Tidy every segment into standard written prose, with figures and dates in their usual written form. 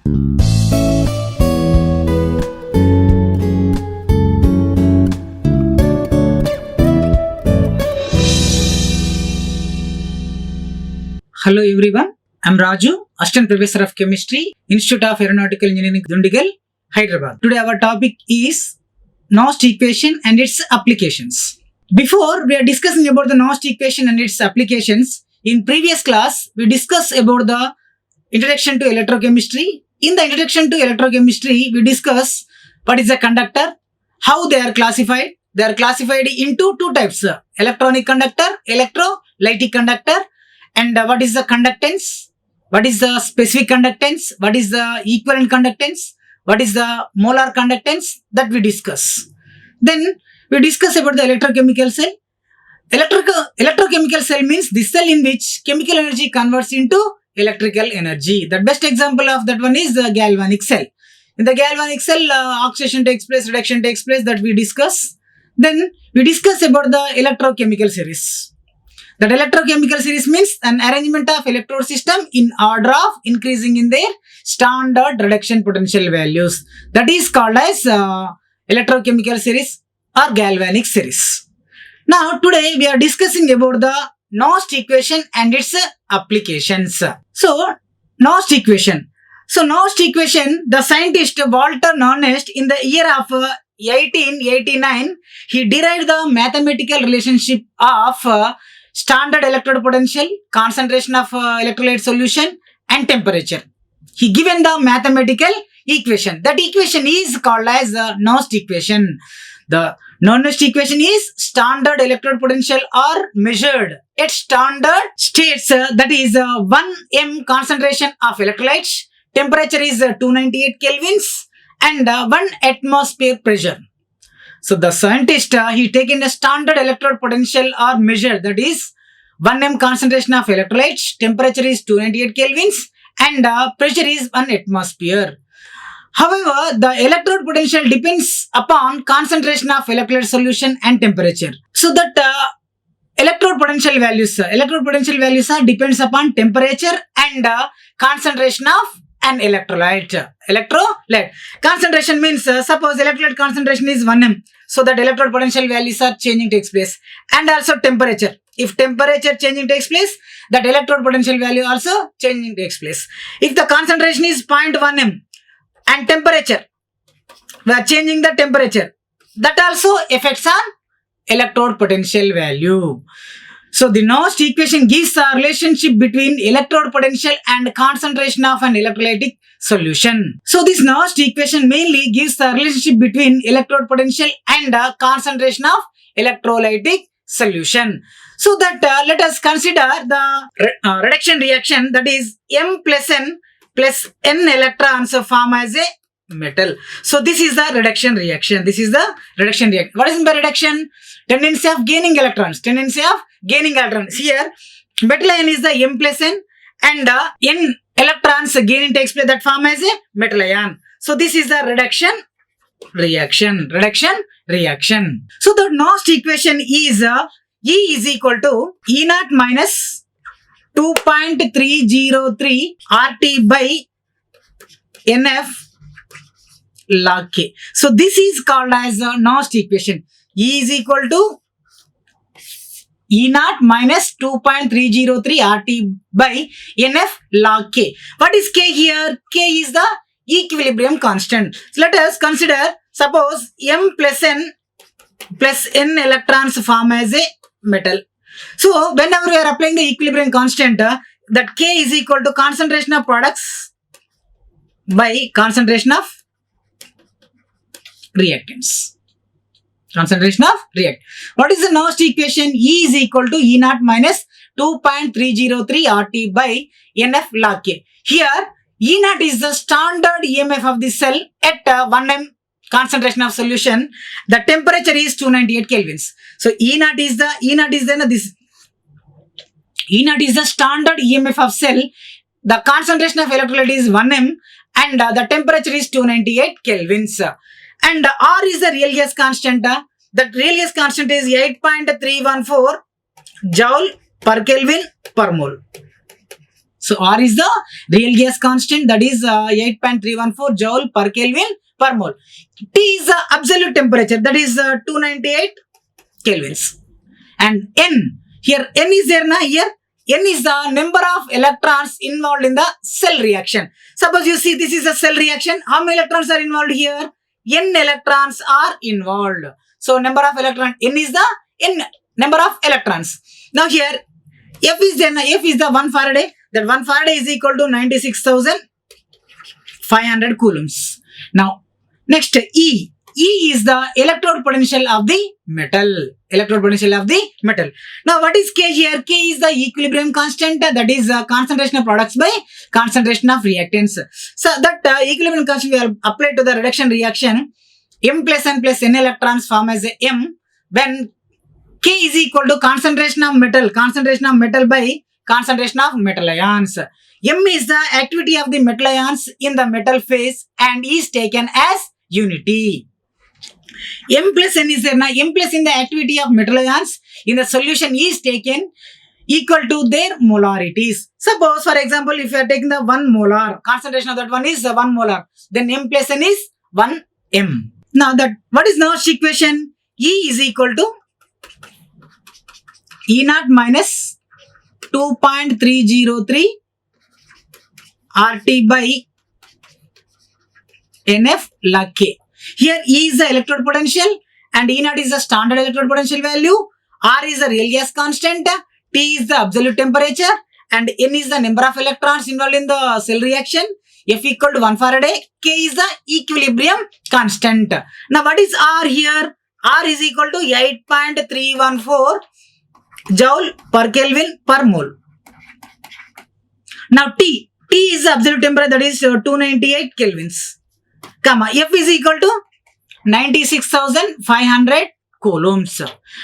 Hello everyone, I am Raju, Assistant Professor of Chemistry, Institute of Aeronautical Engineering, Dundigal, Hyderabad. Today our topic is Nernst equation and its applications. Before we are discussing about the Nernst equation and its applications, in previous class we discussed about the introduction to electrochemistry. In the introduction to electrochemistry, we discuss what is a conductor, how they are classified. They are classified into two types, electronic conductor, electrolytic conductor, and what is the conductance, what is the specific conductance, what is the equivalent conductance, what is the molar conductance, that we discuss. Then we discuss about the electrochemical cell. Electrochemical cell means the cell in which chemical energy converts into electrical energy. The best example of that one is the galvanic cell. In the galvanic cell, oxidation takes place, reduction takes place, that we discuss. Then we discuss about the electrochemical series. That electrochemical series means an arrangement of electrode system in order of increasing in their standard reduction potential values. That is called as electrochemical series or galvanic series. Now today we are discussing about the Nernst equation and its applications. So Nernst equation. So Nernst equation, the scientist Walter Nernst in the year of 1889, he derived the mathematical relationship of standard electrode potential, concentration of electrolyte solution and temperature. He given the mathematical equation. That equation is called as the Nernst equation. The Nernst equation is standard electrode potential are measured at standard states, that is 1 m concentration of electrolytes, temperature is 298 kelvins and 1 atmosphere pressure. So the scientist, he taken a standard electrode potential or measure, that is 1 m concentration of electrolytes, temperature is 298 kelvins and pressure is 1 atmosphere. However, the electrode potential depends upon concentration of electrolyte solution and temperature. So that electrode potential values are depends upon temperature and concentration of an electrolyte. Electrolyte concentration means suppose electrolyte concentration is 1 m, so that electrode potential values are changing takes place, and also temperature. If temperature changing takes place, that electrode potential value also changing takes place. If the concentration is 0.1 m and temperature, we are changing the temperature, that also affects on electrode potential value. So the Nernst equation gives a relationship between electrode potential and concentration of an electrolytic solution. So this Nernst equation mainly gives the relationship between electrode potential and concentration of electrolytic solution. So that let us consider the reduction reaction, that is M plus N plus N electrons form as a metal. So this is the reduction reaction. This is the reduction reaction. What is by reduction? Tendency of gaining electrons. Tendency of gaining electrons. Here, metal ion is the M plus N and N electrons gaining takes place, that form as a metal ion. So this is the reduction reaction. Reduction reaction. So the Nernst equation is E is equal to E naught minus 2.303 RT by NF log K. So this is called as the Nernst equation. E is equal to E naught minus 2.303 RT by NF log K. What is K here? K is the equilibrium constant. So let us consider, suppose M plus N electrons form as a metal. So whenever we are applying the equilibrium constant, that K is equal to concentration of products by concentration of reactants. Concentration of react. What is the Nernst equation? E is equal to E naught minus 2.303 RT by NF log K. Here E naught is the standard EMF of the cell at 1 m concentration of solution. The temperature is 298 kelvins. So E naught is the standard EMF of cell. The concentration of electrolyte is 1 m and the temperature is 298 kelvins. And R is the real gas constant. That real gas constant is 8.314 joule per Kelvin per mole. So R is the real gas constant, that is 8.314 joule per Kelvin per mole. T is the absolute temperature, that is 298 kelvins. And N, here N is there na, here N is the number of electrons involved in the cell reaction. Suppose you see this is a cell reaction, how many electrons are involved here? N electrons are involved. So number of electrons, N is the N number of electrons. Now here F is there, F is the 1 Faraday. That 1 Faraday is equal to 96,500 coulombs. Now next E. E is the electrode potential of the metal. Electrode potential of the metal. Now what is K here? K is the equilibrium constant, that is concentration of products by concentration of reactants. So that equilibrium constant we are applied to the reduction reaction. M plus N plus N electrons form as a M when K is equal to concentration of metal by concentration of metal ions. M is the activity of the metal ions in the metal phase and is taken as unity. M plus N is there now. M plus in the activity of metal ions in the solution is taken equal to their molarities. Suppose for example if you are taking the 1 molar, concentration of that one is 1 molar, then M plus N is 1 M. Now that what is Nernst equation? E is equal to E naught minus 2.303 RT by NF log K. Here E is the electrode potential and E naught is the standard electrode potential value. R is the real gas constant. T is the absolute temperature and N is the number of electrons involved in the cell reaction. F equal to 1 Faraday. K is the equilibrium constant. Now what is R here? R is equal to 8.314 joule per Kelvin per mole. Now T is the absolute temperature, that is 298 kelvins. Comma F is equal to 96,500 coulombs.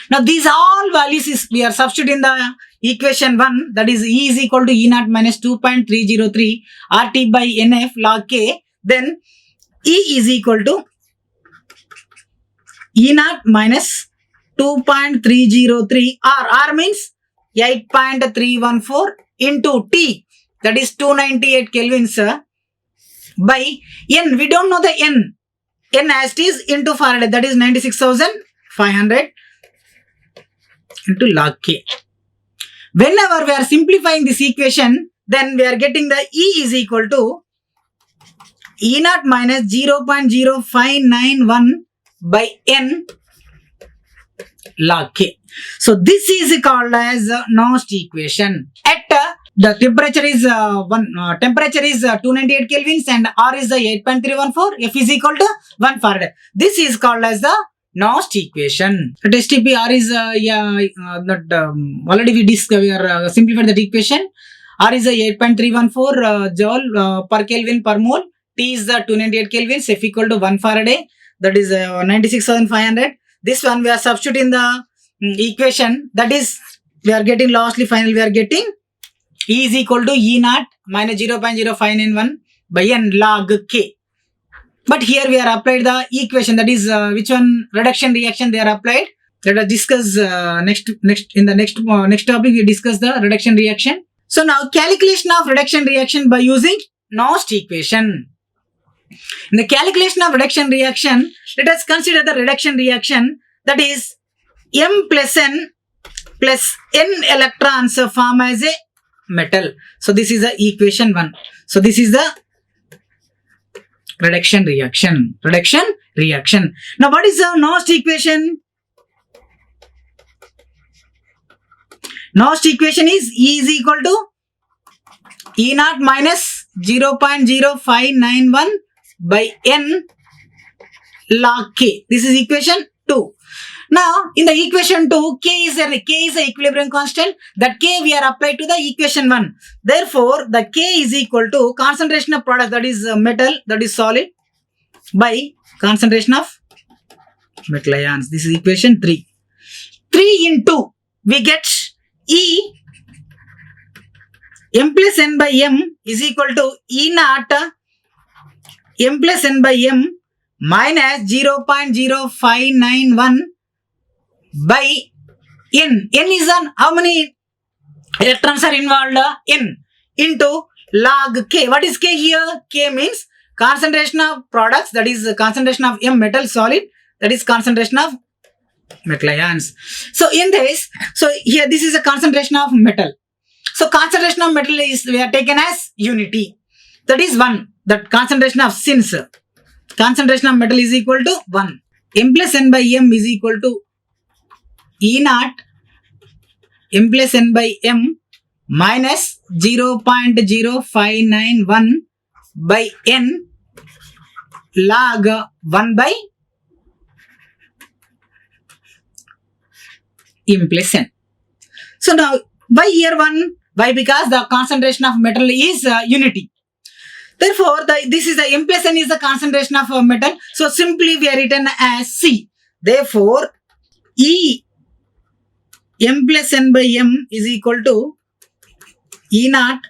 Now these all values is we are substituting the equation 1, that is E is equal to E naught minus 2.303 RT by NF log K. Then E is equal to E naught minus 2.303 R means 8.314 into T, that is 298 kelvins by N. We don't know the N. N as it is into Faraday, that is 96,500 into log K. Whenever we are simplifying this equation, then we are getting the E is equal to E naught minus 0.0591 by N log K. So this is called as Nernst equation. At the temperature is 298 kelvins and R is the 8.314. F is equal to 1 Faraday. This is called as the Nernst equation. At STP R is already we are simplified that equation. R is the 8.314 joule per Kelvin per mole. T is the 298 kelvins. F equal to 1 Faraday. That is 96,500. This one we are substituting the equation, that is we are getting lastly finally we are getting E is equal to E naught minus 0.0591 by N log K. But here we are applied the equation, that is which one? Reduction reaction they are applied. Let us discuss next topic we discuss the reduction reaction. So now calculation of reduction reaction by using Nernst equation. In the calculation of reduction reaction, let us consider the reduction reaction, that is M plus N plus N electrons form as a metal. So this is the equation 1. So this is the reduction reaction. Now what is the Nernst equation? Nernst equation is E is equal to E naught minus 0.0591 by N log K. This is equation 2. Now in the equation 2, K is the equilibrium constant. That K we are applied to the equation 1. Therefore the K is equal to concentration of product, that is metal, that is solid, by concentration of metal ions. This is equation 3. 3 into we get E M plus N by M is equal to E naught M plus N by M minus 0.0591 by N. N is on how many electrons are involved? N. into log K. What is K here? K means concentration of products, that is concentration of M metal solid, that is concentration of metal ions. So in this, so here this is a concentration of metal. So concentration of metal is, we are taken as unity. That is 1. That concentration of, since concentration of metal is equal to 1. M plus N by M is equal to E naught M plus N by M minus 0.0591 by N log 1 by M plus N. So now, why here 1? Why? Because the concentration of metal is unity. Therefore, this is the M plus N is the concentration of metal. So simply we are written as C. Therefore, E M plus N by M is equal to E naught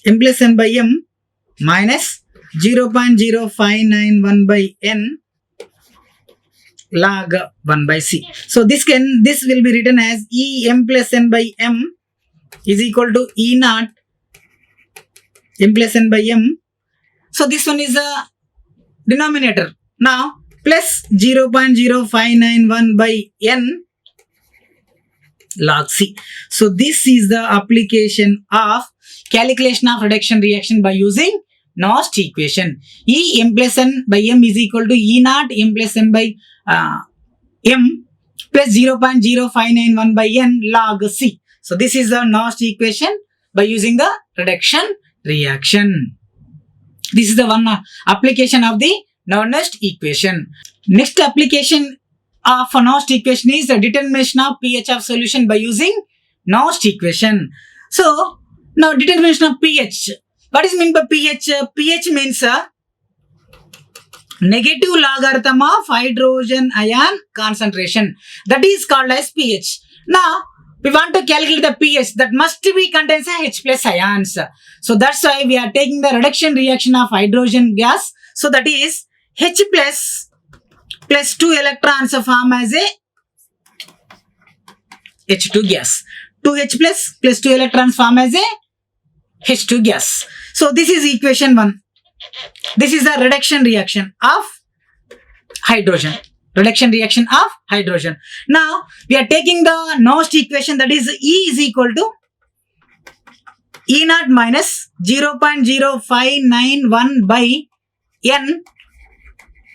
M plus N by M minus 0.0591 by N log 1 by C. So this will be written as E M plus N by M is equal to E naught M plus N by M. So this one is a denominator. Now plus 0.0591 by N log C. So this is the application of calculation of reduction reaction by using Nernst equation. E M plus N by M is equal to E naught M plus N by M plus 0.0591 by N log C. So this is the Nernst equation by using the reduction reaction. This is the one application of the Nernst equation. Next application of a Nernst equation is the determination of pH of solution by using Nernst equation. So now determination of pH. What is meant by pH? pH means negative logarithm of hydrogen ion concentration. That is called as pH. Now we want to calculate the pH, that must be contains H plus ions. So that's why we are taking the reduction reaction of hydrogen gas. So that is H plus 2 electrons form as a H2 gas. 2H plus 2 electrons form as a H2 gas. So this is equation 1. This is the reduction reaction of hydrogen. Reduction reaction of hydrogen. Now we are taking the Nernst equation, that is E is equal to E naught minus 0.0591 by N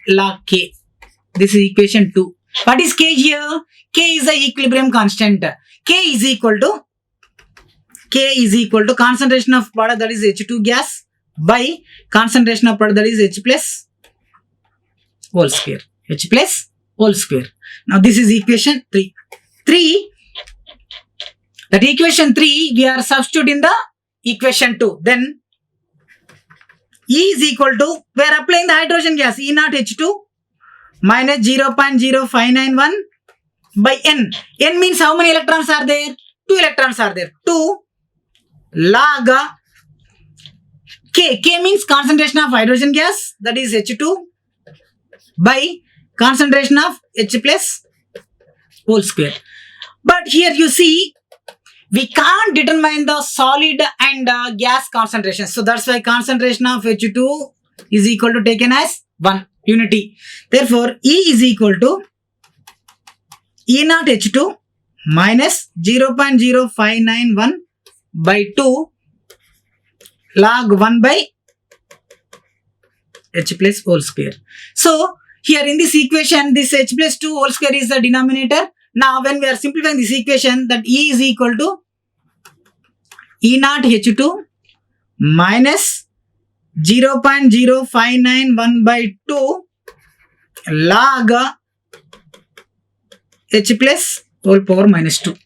log K. This is equation 2. What is K here? K is the equilibrium constant. K is equal to concentration of product, that is H2 gas, by concentration of product, that is H plus whole square. H plus whole square. Now this is equation 3. That equation 3 we are substituting the equation 2. Then E is equal to, we are applying the hydrogen gas, E naught H2 minus 0.0591 by N. N means how many electrons are there? 2 electrons are there. 2 log K. K means concentration of hydrogen gas, that is H2 by concentration of H plus whole square. But here you see, we can't determine the solid and gas concentration. So that's why concentration of H2 is equal to taken as 1 unity. Therefore, E is equal to E naught H2 minus 0.0591 by 2 log 1 by H plus whole square. So here in this equation, this H plus 2 whole square is the denominator. Now when we are simplifying this equation, that E is equal to E naught H2 minus 0.0591 by 2 log H plus whole power minus 2.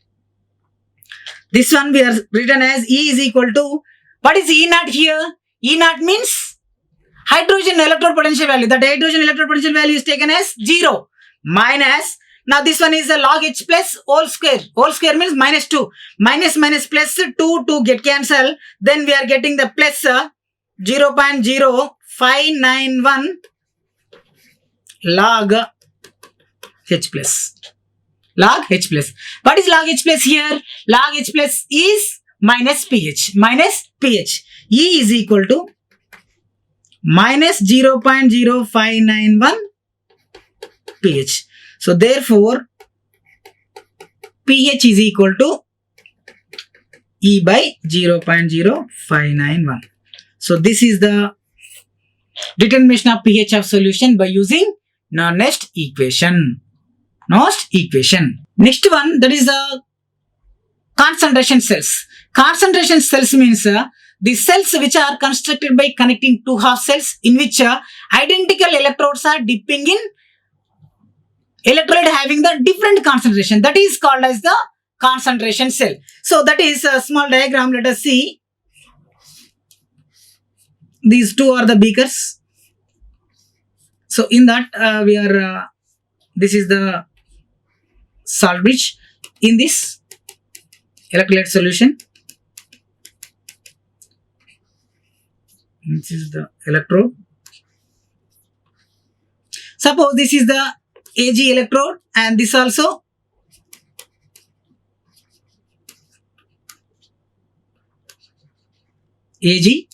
This one we are written as E is equal to, what is E naught here? E naught means hydrogen electrode potential value. That hydrogen electrode potential value is taken as 0 minus, now this one is a log H plus whole square. Whole square means minus 2. Minus plus 2 get cancelled. Then we are getting the plus 0.0591 log H plus. Log H plus. What is log H plus here? Log H plus is minus pH. Minus pH. E is equal to minus 0.0591 pH. So therefore, pH is equal to E by 0.0591. So this is the determination of pH of solution by using Nernst equation. Nernst equation. Next one, that is the concentration cells. Concentration cells means the cells which are constructed by connecting two half cells in which identical electrodes are dipping in electrolyte having the different concentration. That is called as the concentration cell. So that is a small diagram. Let us see. These two are the beakers. So in that this is the salt bridge. In this electrolyte solution, this is the electrode. Suppose this is the Ag electrode and this also Ag,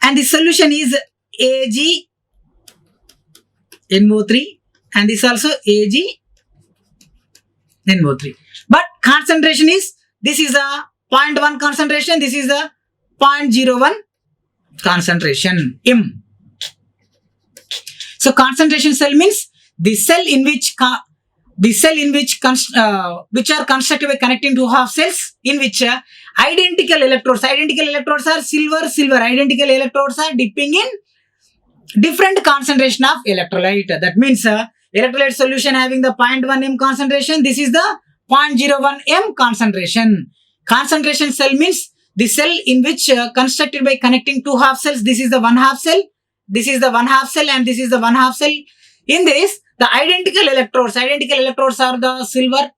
and the solution is Ag NO3 and this also Ag NO3. But concentration is, this is a 0.1 concentration, this is a 0.01 concentration M. So concentration cell means the cell in which which are constructed by connecting two half cells in which identical electrodes are silver, identical electrodes are dipping in different concentration of electrolyte. That means electrolyte solution having the 0.1 M concentration, this is the 0.01 M concentration. Concentration cell means the cell in which constructed by connecting two half cells. This is the one half cell, this is the one half cell, and this is the one half cell. In this, the identical electrodes are the silver,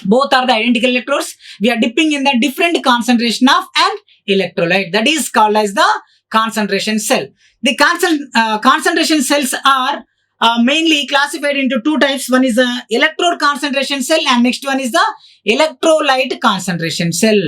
both are the identical electrodes. We are dipping in the different concentration of an electrolyte. That is called as the concentration cell. The concentration cells are mainly classified into two types. One is the electrode concentration cell and next one is the electrolyte concentration cell.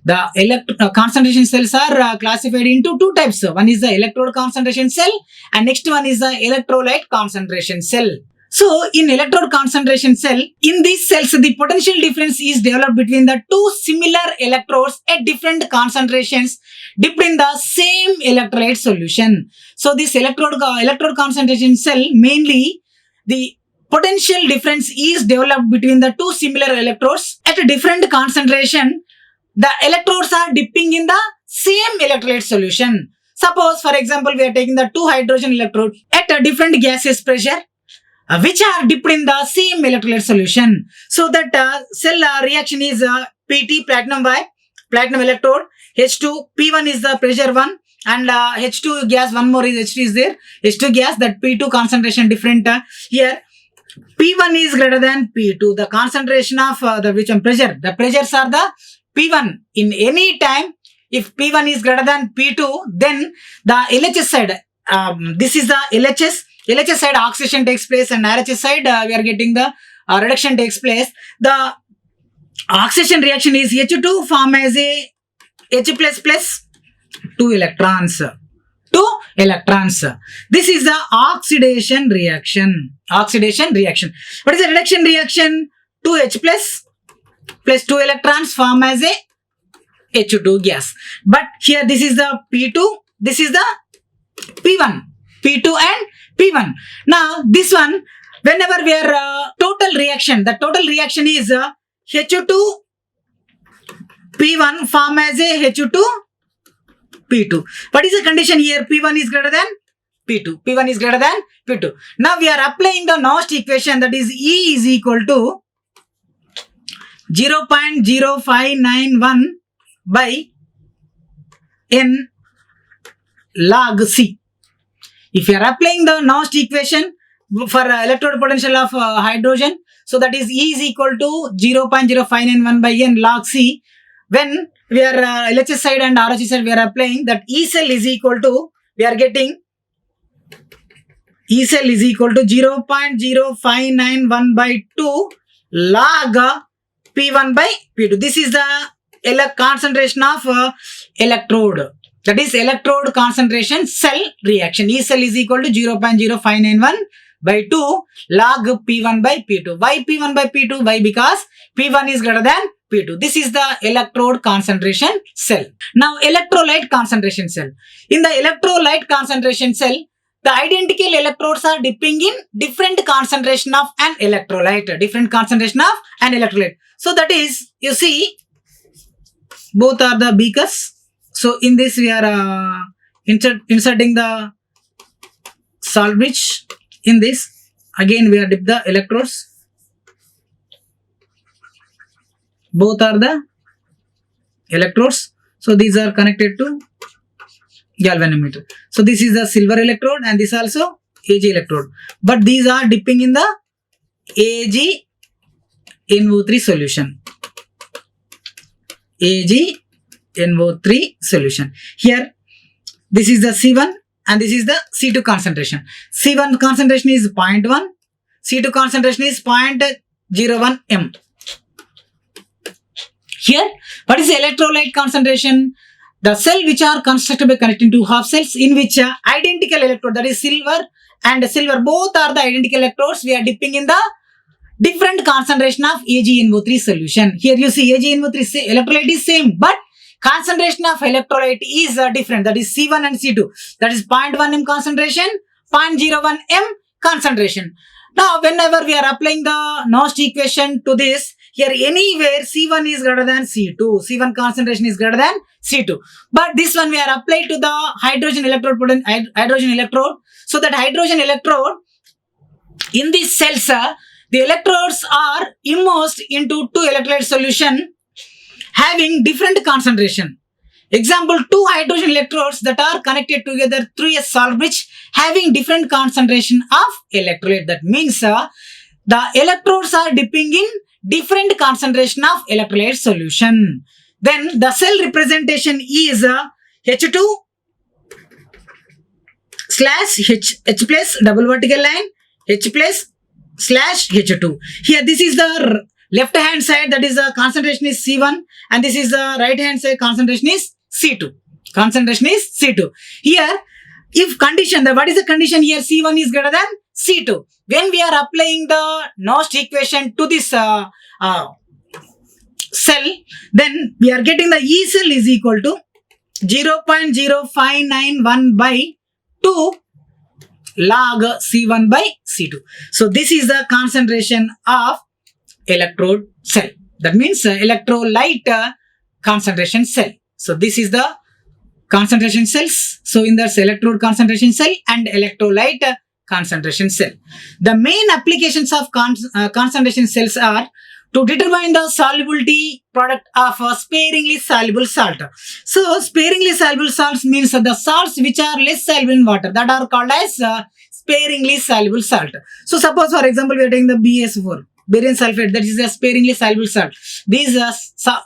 The concentration cells are classified into two types. One is the electrode concentration cell and next one is the electrolyte concentration cell. So in electrode concentration cell, in these cells, the potential difference is developed between the two similar electrodes at different concentrations dipped in the same electrolyte solution. So this electrode concentration cell, mainly the potential difference is developed between the two similar electrodes at a different concentration. The electrodes are dipping in the same electrolyte solution. Suppose, for example, we are taking the two hydrogen electrodes at a different gaseous pressure, which are dipped in the same electrolyte solution. So that cell reaction is PT, platinum electrode, H2, P1 is the pressure one, and H2 gas, one more is H2 is there, H2 gas, that P2 concentration different here. P1 is greater than P2, the concentration of the pressure, the pressures are the P1. In any time, if P1 is greater than P2, then the LHS side, this is the LHS side oxidation takes place and RHS side we are getting the reduction takes place. The oxidation reaction is H2 form as a H plus 2 electrons. This is the oxidation reaction. What is the reduction reaction? 2H plus 2 electrons form as a H2 gas. But here this is the P2, this is the P1. P2 and P1. Now this one, whenever we are total reaction, the total reaction is H2 P1 form as a H2 P2. What is the condition here? P1 is greater than P2. P1 is greater than P2. Now we are applying the Nernst equation, that is E is equal to 0.0591 by N log C. If you are applying the Nernst equation for electrode potential of hydrogen, so that is E is equal to 0.0591 by N log C. When we are LHS side and RHS side, we are applying that E cell is equal to, we are getting E cell is equal to 0.0591 by 2 log P1 by P2. This is the concentration of electrode. That is electrode concentration cell reaction. E cell is equal to 0.0591 by 2 log P1 by P2. Why P1 by P2? Why? Because P1 is greater than P2. This is the electrode concentration cell. Now electrolyte concentration cell. In the electrolyte concentration cell, the identical electrodes are dipping in different concentration of an electrolyte. Different concentration of an electrolyte. So that is, you see, both are the beakers. So in this we are inserting the salt bridge. In this, again we are dip the electrodes. Both are the electrodes. So these are connected to galvanometer. So this is the silver electrode and this also Ag electrode. But these are dipping in the AgNO3 solution. AgNO3 solution. Here, this is the C1 and this is the C2 concentration. C1 concentration is 0.1. C2 concentration is 0.01 m. Here, what is the electrolyte concentration? The cell which are constructed by connecting two half cells in which identical electrode, that is silver and silver, both are the identical electrodes. We are dipping in the different concentration of AgNO3 solution. Here you see AgNO3 electrolyte is same, but concentration of electrolyte is different. That is C1 and C2. That is 0.1 m concentration, 0.01 m concentration. Now, whenever we are applying the Nernst equation to this, here anywhere C1 is greater than C2. C1 concentration is greater than C2. But this one we are applied to the hydrogen electrode, hydrogen electrode. So that hydrogen electrode, in these cells, the electrodes are immersed into two electrolyte solution having different concentration. Example, two hydrogen electrodes that are connected together through a salt bridge having different concentration of electrolyte. That means the electrodes are dipping in different concentration of electrolyte solution. Then the cell representation is H2 slash H plus double vertical line, H plus slash H2. Here this is the left hand side, that is the concentration is C1 and this is the right hand side, concentration is C2. Concentration is C2. Here, if condition, what is the condition here? C1 is greater than C2. When we are applying the Nernst equation to this cell, then we are getting the E cell is equal to 0.0591 by 2 log C1 by C2. So this is the concentration of electrode cell. That means electrolyte concentration cell. So this is the concentration cells. So in the electrode concentration cell and electrolyte concentration cell. The main applications of concentration cells are to determine the solubility product of a sparingly soluble salt. So sparingly soluble salts means the salts which are less soluble in water, that are called as sparingly soluble salt. So suppose for example we are taking the BS4, barium sulfate, that is a sparingly soluble salt. These are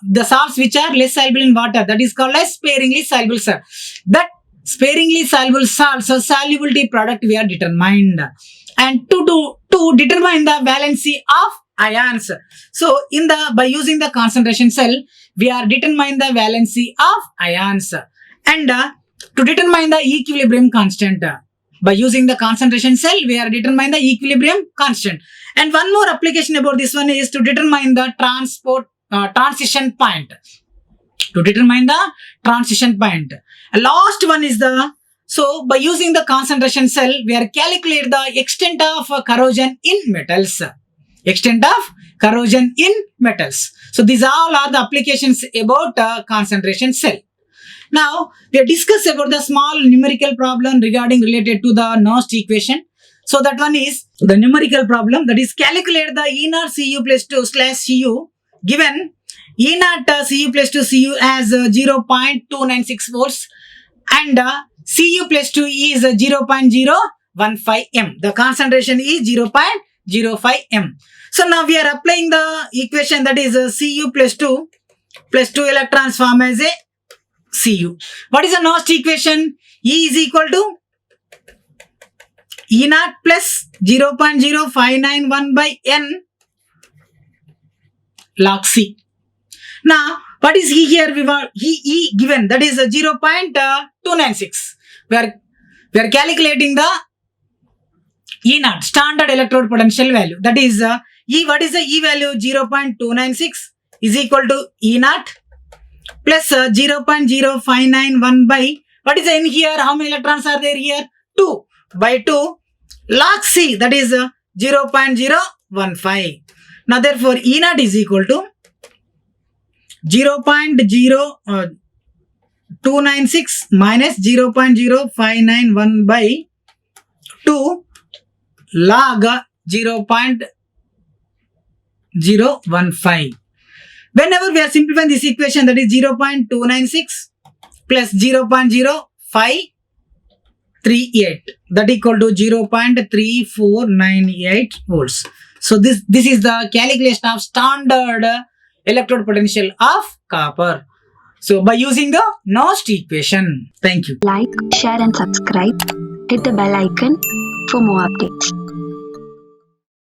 the salts which are less soluble in water, that is called as sparingly soluble salt. That sparingly soluble salts, so solubility product we are determined. And to determine the valency of ions. So by using the concentration cell, we are determining the valency of ions. And to determine the equilibrium constant, by using the concentration cell, we are determining the equilibrium constant. And one more application about this one is to determine the transition point. To determine the transition point. And last one is so by using the concentration cell, we are calculate the extent of corrosion in metals. Extent of corrosion in metals. So these all are the applications about concentration cell. Now we have discussed about the small numerical problem related to the Nernst equation. So that one is the numerical problem, that is calculate the E0 Cu plus 2 slash Cu given E0 Cu plus 2 Cu as 0.296 volts and Cu plus 2 is 0.015 m. The concentration is 0.05 m. So now we are applying the equation, that is Cu plus 2 electrons form as a Cu. What is the Nernst equation? E is equal to E0 plus 0.0591 by n log C. Now, what is E here? E given, that is 0.296. We are calculating the E naught, standard electrode potential value. That is E. What is the E value? 0.296 is equal to E naught plus 0.0591 by, what is in here? How many electrons are there here? 2 by 2 log C, that is 0.015. Now therefore E naught is equal to 0.0296 minus 0.0591 by 2 log 0.015. Whenever we are simplifying this equation, that is 0.296 plus 0.0538, that equal to 0.3498 volts. So this is the calculation of standard electrode potential of copper. So by using the Nost equation. Thank you. Like, share and subscribe. Hit the bell icon for more updates.